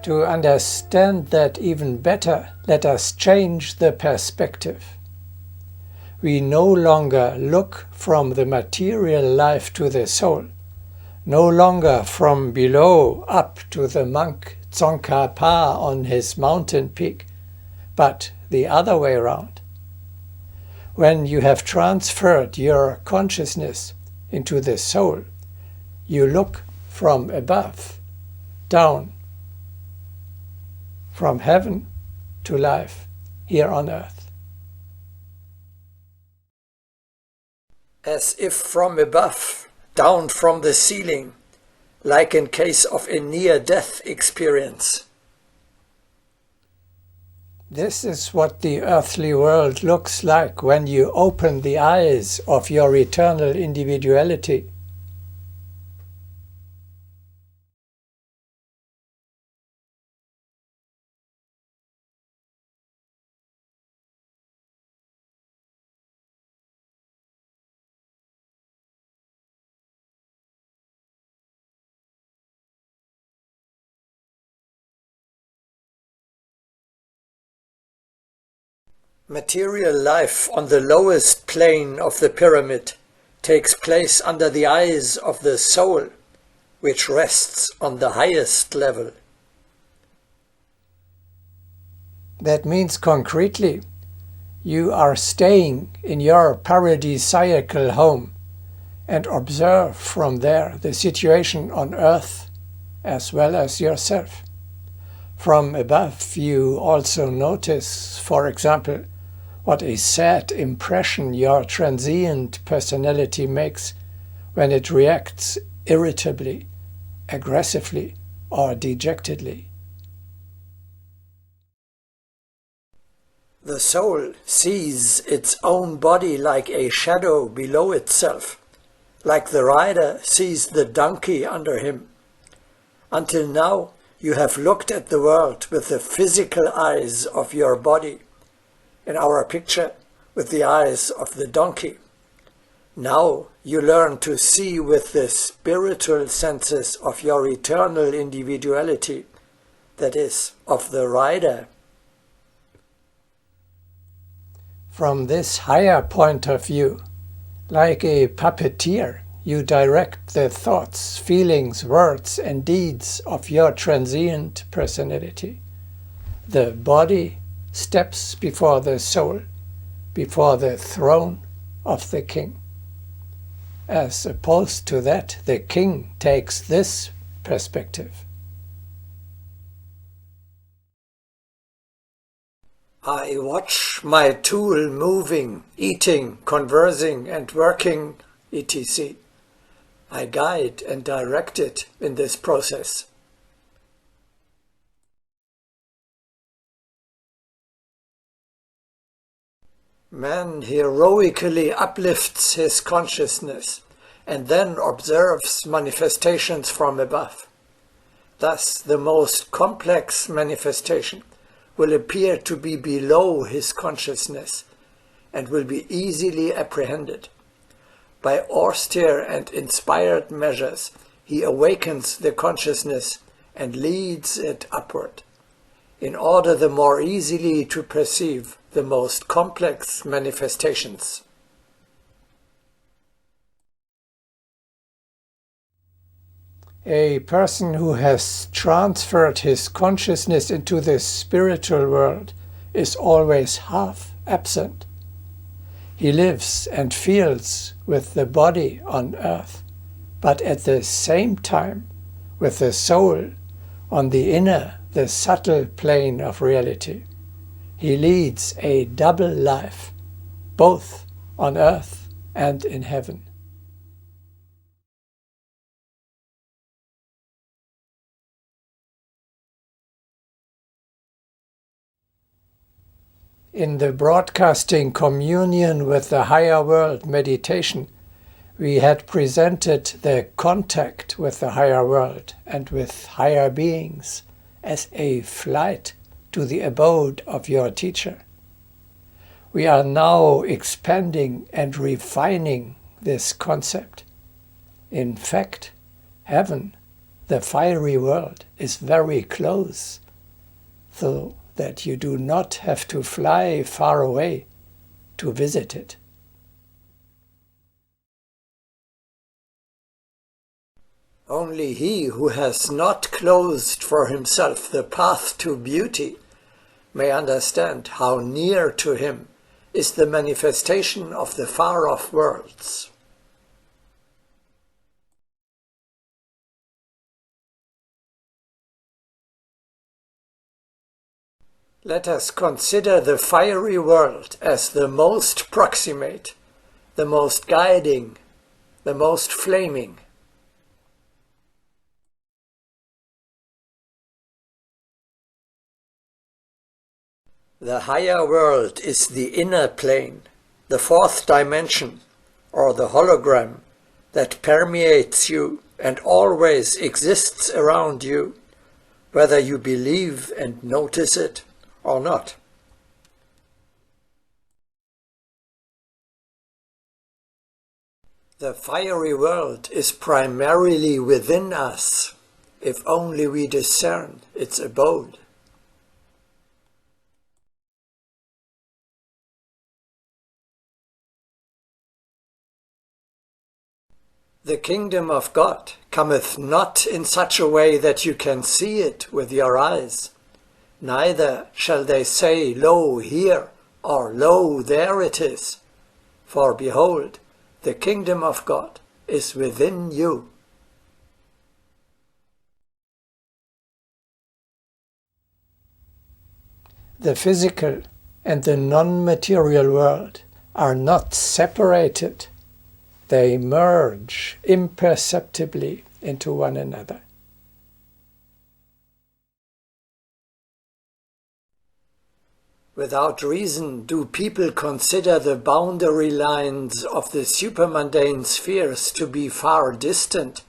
To understand that even better, let us change the perspective. We no longer look from the material life to the soul, no longer from below up to the monk Tsongkhapa on his mountain peak, but the other way around. When you have transferred your consciousness into the soul, you look from above, down, from heaven to life here on earth. As if from above, down from the ceiling, like in case of a near-death experience. This is what the earthly world looks like when you open the eyes of your eternal individuality. Material life on the lowest plane of the pyramid takes place under the eyes of the soul, which rests on the highest level. That means concretely, you are staying in your paradisiacal home and observe from there the situation on earth as well as yourself. From above, you also notice, for example, what a sad impression your transient personality makes when it reacts irritably, aggressively, or dejectedly. The soul sees its own body like a shadow below itself, like the rider sees the donkey under him. Until now, you have looked at the world with the physical eyes of your body. In our picture, with the eyes of the donkey. Now you learn to see with the spiritual senses of your eternal individuality, that is, of the rider. From this higher point of view, like a puppeteer, you direct the thoughts, feelings, words, and deeds of your transient personality. The body steps before the soul, before the throne of the king. As opposed to that, the king takes this perspective. I watch my tool moving, eating, conversing, and working, etc. I guide and direct it in this process. Man heroically uplifts his consciousness and then observes manifestations from above. Thus, the most complex manifestation will appear to be below his consciousness and will be easily apprehended. By austere and inspired measures, he awakens the consciousness and leads it upward, in order the more easily to perceive the most complex manifestations. A person who has transferred his consciousness into the spiritual world is always half absent. He lives and feels with the body on earth, but at the same time with the soul on the inner, the subtle plane of reality. He leads a double life, both on earth and in heaven. In the broadcasting communion with the higher world meditation, we had presented the contact with the higher world and with higher beings as a flight to the abode of your teacher. We are now expanding and refining this concept. In fact, heaven, the fiery world is very close, so that you do not have to fly far away to visit it. Only he who has not closed for himself the path to beauty may understand how near to him is the manifestation of the far-off worlds. Let us consider the fiery world as the most proximate, the most guiding, the most flaming. The higher world is the inner plane, the fourth dimension, or the hologram that permeates you and always exists around you, whether you believe and notice it or not. The fiery world is primarily within us, if only we discern its abode. The kingdom of God cometh not in such a way that you can see it with your eyes. Neither shall they say, Lo, here, or Lo, there it is. For behold, the kingdom of God is within you. The physical and the non-material world are not separated. They merge imperceptibly into one another. Without reason do people consider the boundary lines of the supermundane spheres to be far distant.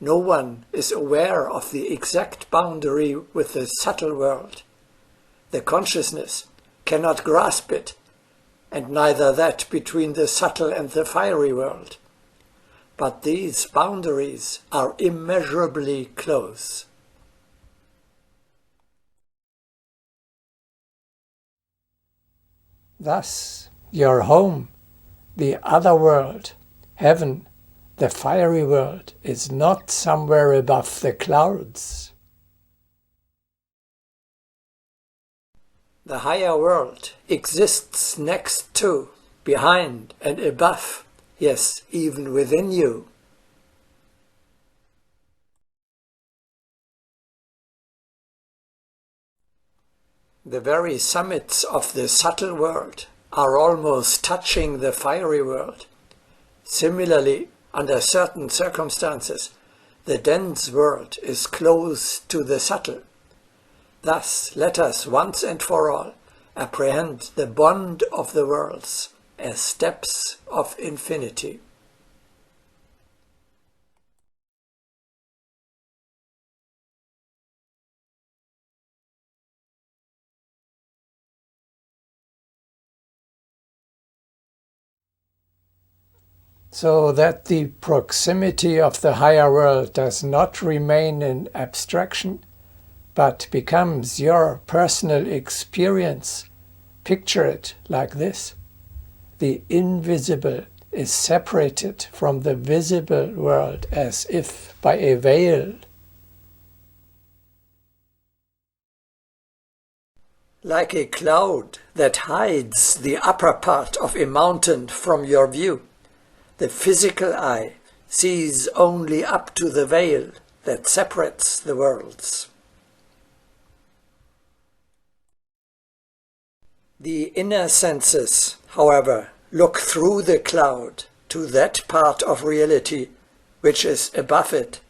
No one is aware of the exact boundary with the subtle world. The consciousness cannot grasp it, and neither that between the subtle and the fiery world. But these boundaries are immeasurably close. Thus, your home, the other world, heaven, the fiery world, is not somewhere above the clouds. The higher world exists next to, behind, and above, yes, even within you. The very summits of the subtle world are almost touching the fiery world. Similarly, under certain circumstances, the dense world is close to the subtle. Thus, let us once and for all apprehend the bond of the worlds as steps of infinity. So that the proximity of the higher world does not remain in abstraction, but becomes your personal experience. Picture it like this. The invisible is separated from the visible world as if by a veil. Like a cloud that hides the upper part of a mountain from your view, the physical eye sees only up to the veil that separates the worlds. The inner senses, however, look through the cloud to that part of reality which is above it.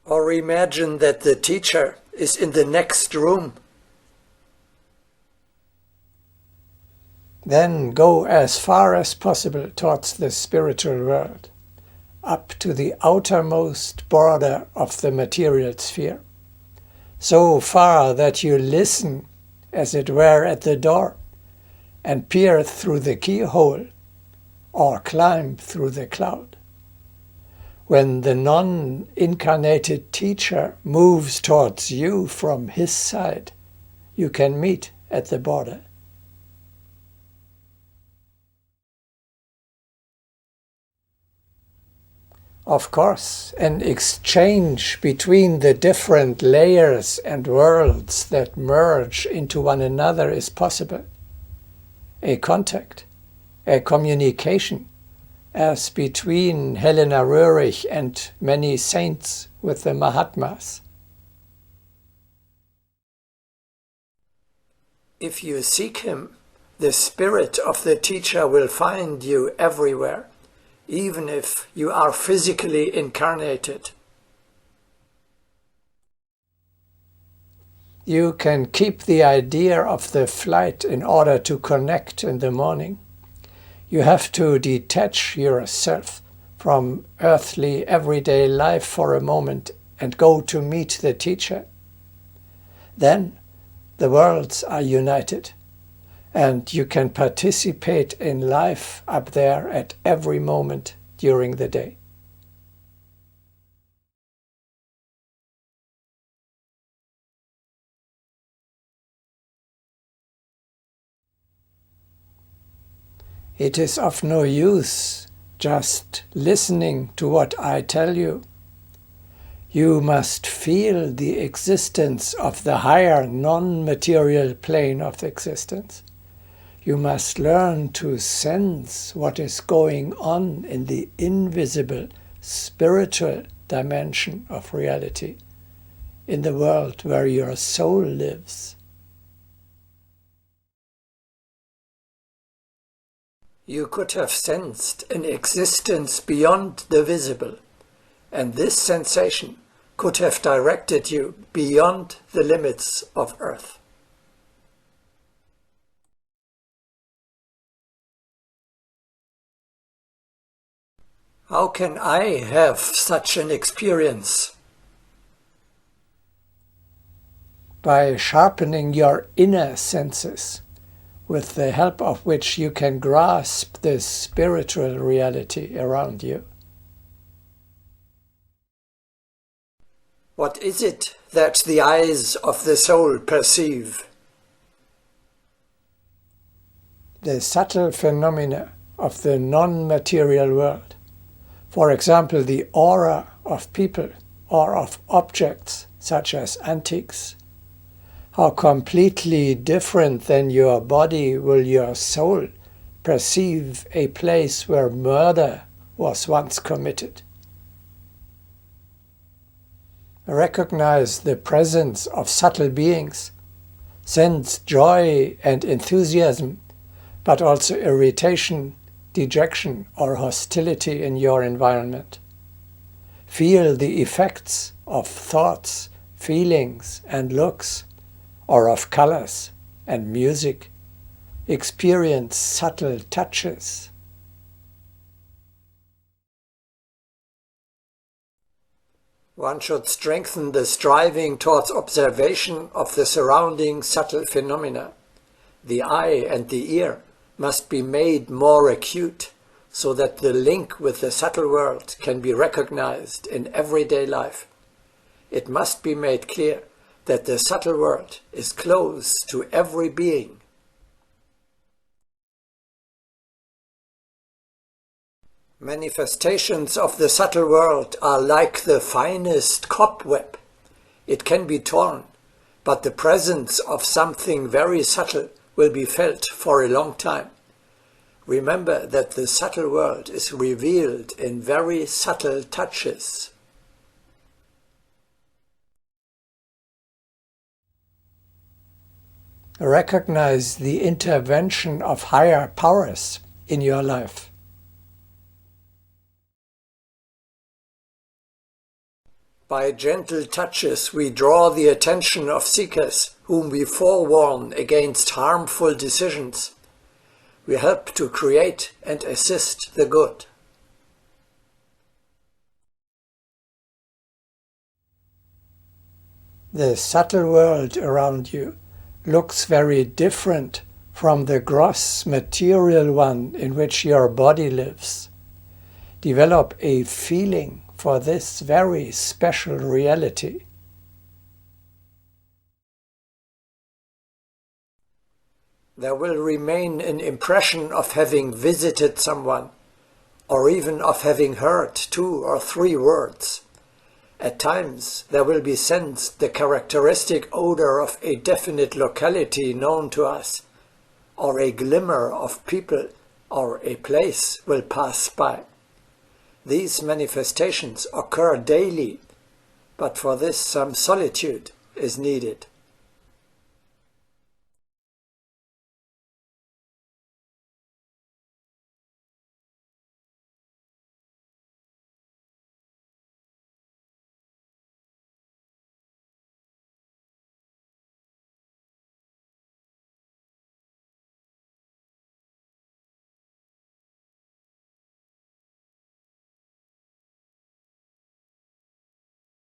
Or imagine that the teacher is in the next room. Then go as far as possible towards the spiritual world, up to the outermost border of the material sphere, so far that you listen, as it were, at the door, and peer through the keyhole, or climb through the cloud. When the non-incarnated teacher moves towards you from his side, you can meet at the border. Of course, an exchange between the different layers and worlds that merge into one another is possible. A contact, a communication, as between Helena Röhrig and many saints with the Mahatmas. If you seek him, the spirit of the teacher will find you everywhere, even if you are physically incarnated. You can keep the idea of the flight in order to connect in the morning. You have to detach yourself from earthly everyday life for a moment and go to meet the teacher. Then the worlds are united, and you can participate in life up there at every moment during the day. It is of no use just listening to what I tell you. You must feel the existence of the higher non-material plane of existence. You must learn to sense what is going on in the invisible, spiritual dimension of reality, in the world where your soul lives. You could have sensed an existence beyond the visible, and this sensation could have directed you beyond the limits of Earth. How can I have such an experience? By sharpening your inner senses, with the help of which you can grasp the spiritual reality around you. What is it that the eyes of the soul perceive? The subtle phenomena of the non-material world. For example, the aura of people or of objects such as antiques. How completely different than your body will your soul perceive a place where murder was once committed. Recognize the presence of subtle beings, sense joy and enthusiasm, but also irritation, dejection or hostility in your environment. Feel the effects of thoughts, feelings and looks, or of colors and music. Experience subtle touches. One should strengthen the striving towards observation of the surrounding subtle phenomena. The eye and the ear must be made more acute, so that the link with the subtle world can be recognized in everyday life. It must be made clear that the subtle world is close to every being. Manifestations of the subtle world are like the finest cobweb. It can be torn, but the presence of something very subtle will be felt for a long time. Remember that the subtle world is revealed in very subtle touches. Recognize the intervention of higher powers in your life. By gentle touches we draw the attention of seekers whom we forewarn against harmful decisions. We help to create and assist the good. The subtle world around you looks very different from the gross material one in which your body lives. Develop a feeling for this very special reality. There will remain an impression of having visited someone, or even of having heard 2 or 3 words. At times there will be sensed the characteristic odor of a definite locality known to us, or a glimmer of people or a place will pass by. These manifestations occur daily, but for this some solitude is needed.